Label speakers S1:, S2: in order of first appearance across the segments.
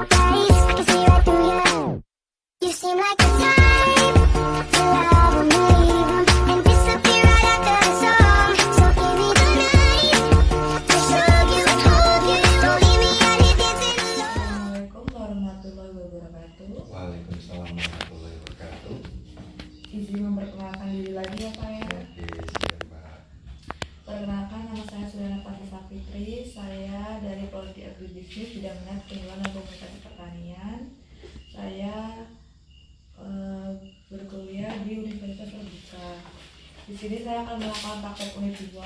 S1: face, I can see right through you. You seem like the type to love and leave 'em and disappear right after the song. So give me the night to show you, hold you. Don't leave me out here dancing alone.
S2: Assalamualaikum warahmatullahi wabarakatuh.
S3: Waalaikumsalam warahmatullahi wabarakatuh.
S2: Izin memperkenalkan diri lagi ya Pak ya.
S3: Oke, siap Pak.
S2: Perkenalkan, nama saya Suliana Fatisah Fitri. Saya dari Prodi Agribisnis bidang minat penjualan dan komunikasi pertanian. Saya berkuliah di Universitas Logika. Di sini saya akan melakukan praktek unit 2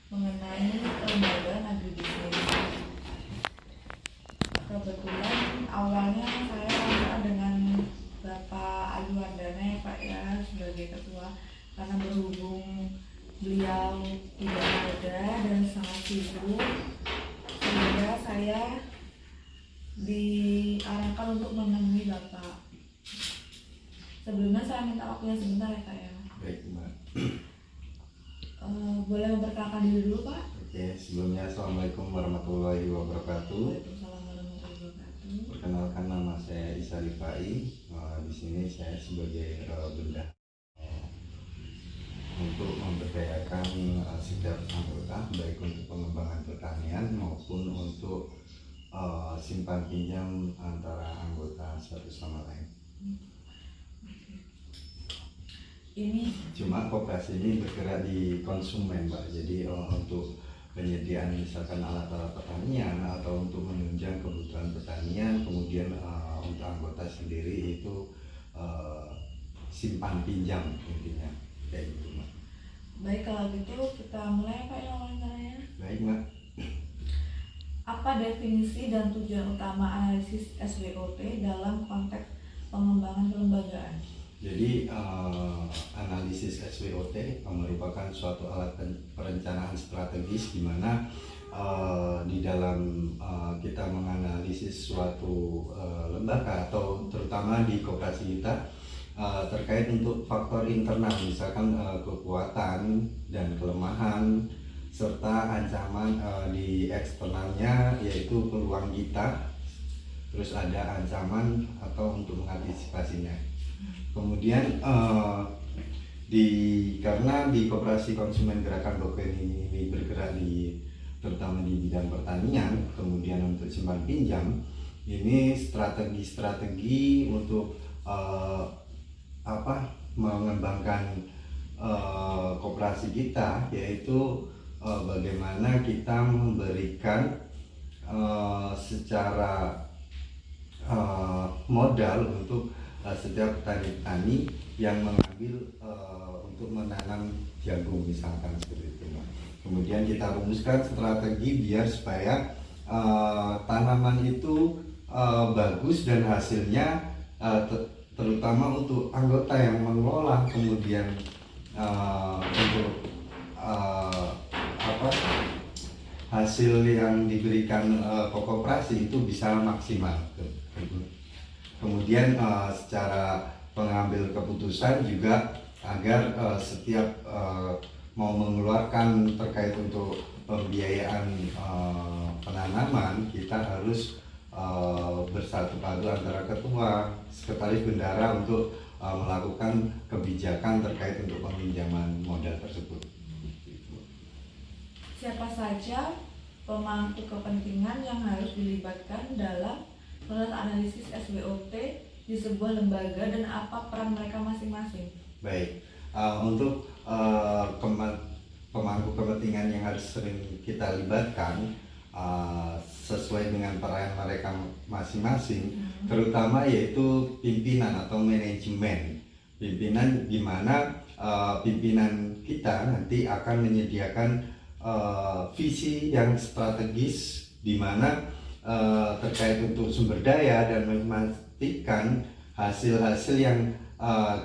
S2: mengenai kelembagaan agribisnis. Kebetulan awalnya saya kenal dengan Bapak Ali Wardana ya Pak ya sebagai ketua, karena berhubung beliau tidak ada dan sangat sibuk sehingga saya diarahkan untuk menemui Bapak. Sebelumnya saya minta waktunya sebentar ya Pak ya.
S3: Baik Mbak.
S2: Boleh memperkenalkan diri dulu Pak?
S3: Oke, sebelumnya Assalamualaikum warahmatullahi wabarakatuh.
S2: Waalaikumsalam warahmatullahi wabarakatuh.
S3: Perkenalkan, nama saya Isa Rifai. Di sini saya sebagai bendahara untuk memberdayakan setiap anggota, baik untuk pengembangan pertanian maupun untuk simpan pinjam antara anggota satu sama lain.
S2: Ini
S3: Cuma koperasi ini bergerak di konsumen Pak, jadi untuk penyediaan misalkan alat-alat pertanian atau untuk menunjang kebutuhan pertanian, kemudian untuk anggota sendiri itu simpan pinjam intinya kayak gitu Mbak.
S2: baik, kalau gitu kita mulai Pak ya wawancaranya.
S3: Baik Mbak.
S2: Apa definisi dan tujuan utama analisis SWOT dalam konteks pengembangan kelembagaan?
S3: Jadi analisis SWOT merupakan suatu alat perencanaan strategis di mana di dalam kita menganalisis suatu lembaga atau terutama di koperasi kita terkait untuk faktor internal, misalkan kekuatan dan kelemahan serta ancaman di eksternalnya, yaitu peluang kita, terus ada ancaman atau untuk mengantisipasinya. Kemudian karena di Koperasi Konsumen Gerakan Bokpen ini bergerak terutama di bidang pertanian, kemudian untuk simpan pinjam, ini strategi-strategi untuk mengembangkan koperasi kita, yaitu bagaimana kita memberikan secara modal untuk setiap petani-petani yang mengambil untuk menanam jagung misalkan seperti itu. Kemudian kita rumuskan strategi biar supaya tanaman itu bagus dan hasilnya terutama untuk anggota yang mengelola, kemudian untuk hasil yang diberikan koperasi itu bisa maksimal. Kemudian secara pengambil keputusan juga agar setiap mau mengeluarkan terkait untuk pembiayaan penanaman, kita harus bersatu padu antara ketua, sekretaris bendahara untuk melakukan kebijakan terkait untuk peminjaman modal tersebut.
S2: Siapa saja pemangku kepentingan yang harus dilibatkan dalam proses analisis SWOT di sebuah lembaga dan apa peran mereka masing-masing?
S3: Baik, untuk pemangku kepentingan yang harus sering kita libatkan sesuai dengan peran mereka masing-masing, terutama yaitu pimpinan atau manajemen. Pimpinan di mana pimpinan kita nanti akan menyediakan visi yang strategis di mana terkait untuk sumber daya dan memastikan hasil-hasil yang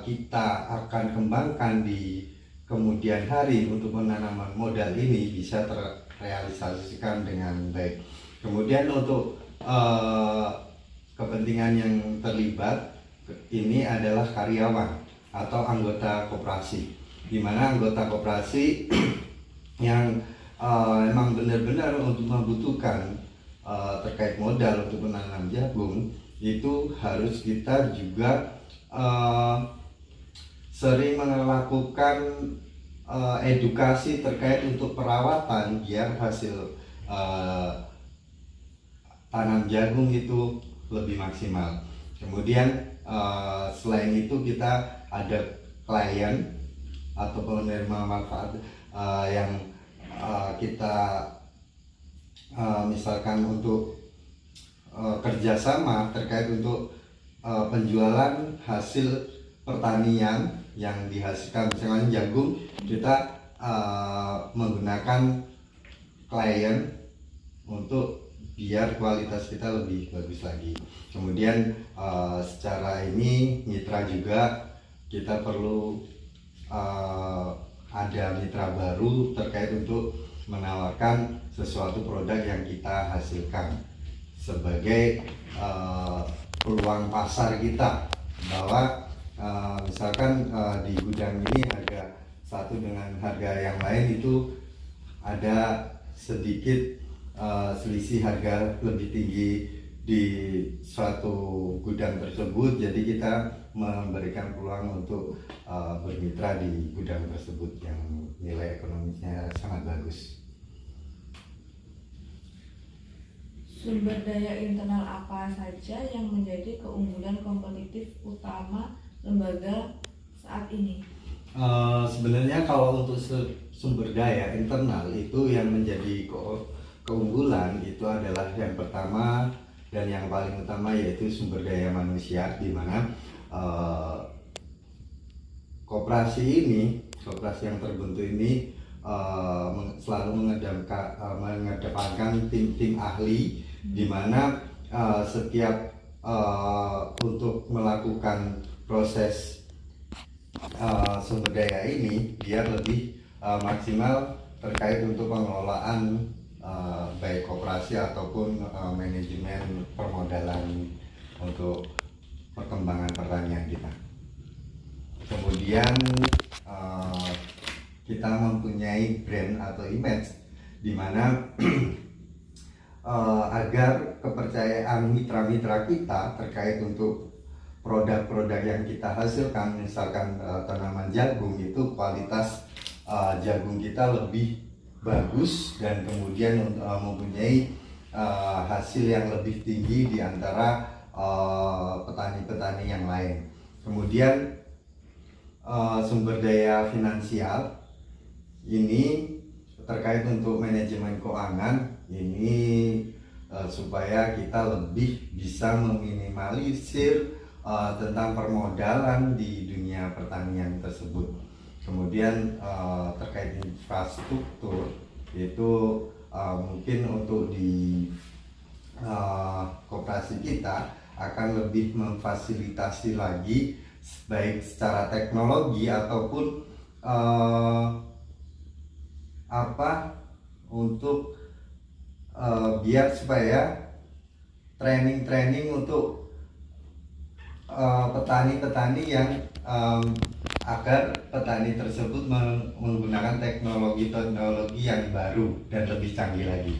S3: kita akan kembangkan di kemudian hari untuk penanaman modal ini bisa terrealisasikan dengan baik. Kemudian untuk kepentingan yang terlibat ini adalah karyawan atau anggota koperasi, di mana anggota koperasi yang memang benar-benar untuk membutuhkan terkait modal untuk menanam jagung, itu harus kita juga sering melakukan edukasi terkait untuk perawatan biar hasil tanam jagung itu lebih maksimal. Kemudian selain itu kita ada klien atau penerima manfaat yang kita misalkan untuk kerjasama terkait untuk penjualan hasil pertanian yang dihasilkan, misalnya jagung, kita menggunakan klien untuk biar kualitas kita lebih bagus lagi. Kemudian secara ini mitra juga kita perlu ada mitra baru terkait untuk menawarkan sesuatu produk yang kita hasilkan sebagai peluang pasar kita, bahwa misalkan di gudang ini harga satu dengan harga yang lain itu ada sedikit selisih harga lebih tinggi di suatu gudang tersebut, jadi kita memberikan peluang untuk bermitra di gudang tersebut yang nilai ekonomisnya sangat bagus.
S2: Sumber daya internal apa saja yang menjadi keunggulan kompetitif utama lembaga saat ini?
S3: Sebenarnya kalau untuk sumber daya internal itu yang menjadi keunggulan itu adalah yang pertama dan yang paling utama, yaitu sumber daya manusia, di mana koperasi yang terbentuk ini selalu mengedepankan tim-tim ahli, di mana setiap untuk melakukan proses sumber daya ini biar lebih maksimal terkait untuk pengelolaan baik koperasi ataupun manajemen permodalan untuk perkembangan pertanian kita. Kemudian kita mempunyai brand atau image, di mana agar kepercayaan mitra-mitra kita terkait untuk produk-produk yang kita hasilkan, misalkan tanaman jagung, itu kualitas jagung kita lebih bagus dan kemudian mempunyai hasil yang lebih tinggi di antara petani-petani yang lain. Kemudian sumber daya finansial ini terkait untuk manajemen keuangan ini supaya kita lebih bisa meminimalisir tentang permodalan di dunia pertanian tersebut. Kemudian terkait infrastruktur itu mungkin untuk di koperasi kita akan lebih memfasilitasi lagi baik secara teknologi ataupun untuk biar supaya training untuk petani-petani yang agar petani tersebut menggunakan teknologi yang baru dan lebih canggih lagi.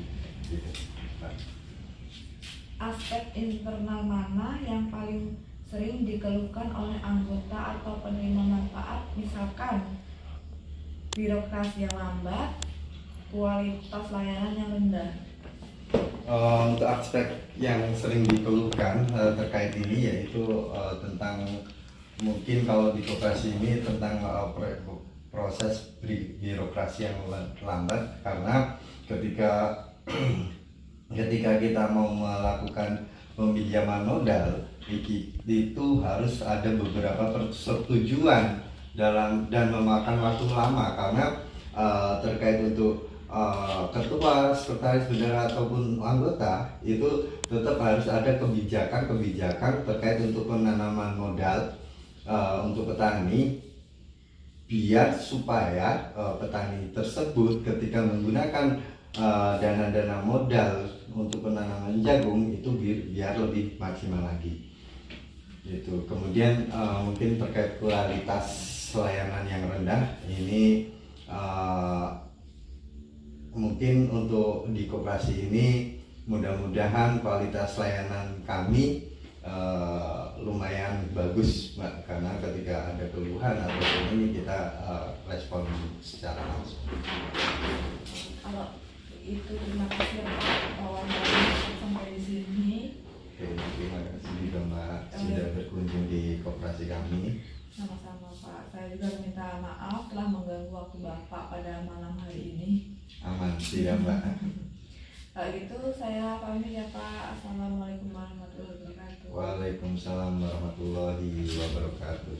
S2: Aspek internal mana yang paling sering dikeluhkan oleh anggota atau penerima manfaat, misalkan birokrasi yang lambat, kualitas layanan yang rendah?
S3: Untuk aspek yang sering dikeluhkan terkait ini yaitu tentang, mungkin kalau di koperasi ini tentang proses birokrasi yang lambat, karena ketika kita mau melakukan peminjaman modal itu harus ada beberapa persetujuan dan memakan waktu lama, karena terkait untuk ketua, sekretaris bendahara ataupun anggota itu tetap harus ada kebijakan terkait untuk penanaman modal untuk petani, biar supaya petani tersebut ketika menggunakan dana-dana modal untuk penanaman jagung itu biar lebih maksimal lagi. Gitu. Kemudian mungkin terkait kualitas layanan yang rendah ini mungkin untuk di koperasi ini mudah-mudahan kualitas layanan kami lumayan bagus Mbak, karena ketika ada keluhan atau ini kita respon secara langsung.
S2: Kalau itu terima kasih ya Pak wawancara sampai di sini.
S3: Oke, terima kasih juga Mbak sudah berkunjung di koperasi kami.
S2: Sama-sama Pak. Saya juga minta maaf telah mengganggu waktu Bapak pada malam hari ini.
S3: Aman, tidak Mbak.
S2: Kalau gitu saya pamit ya Pak. Assalamualaikum warahmatullahi wabarakatuh.
S3: Waalaikumsalam warahmatullahi wabarakatuh.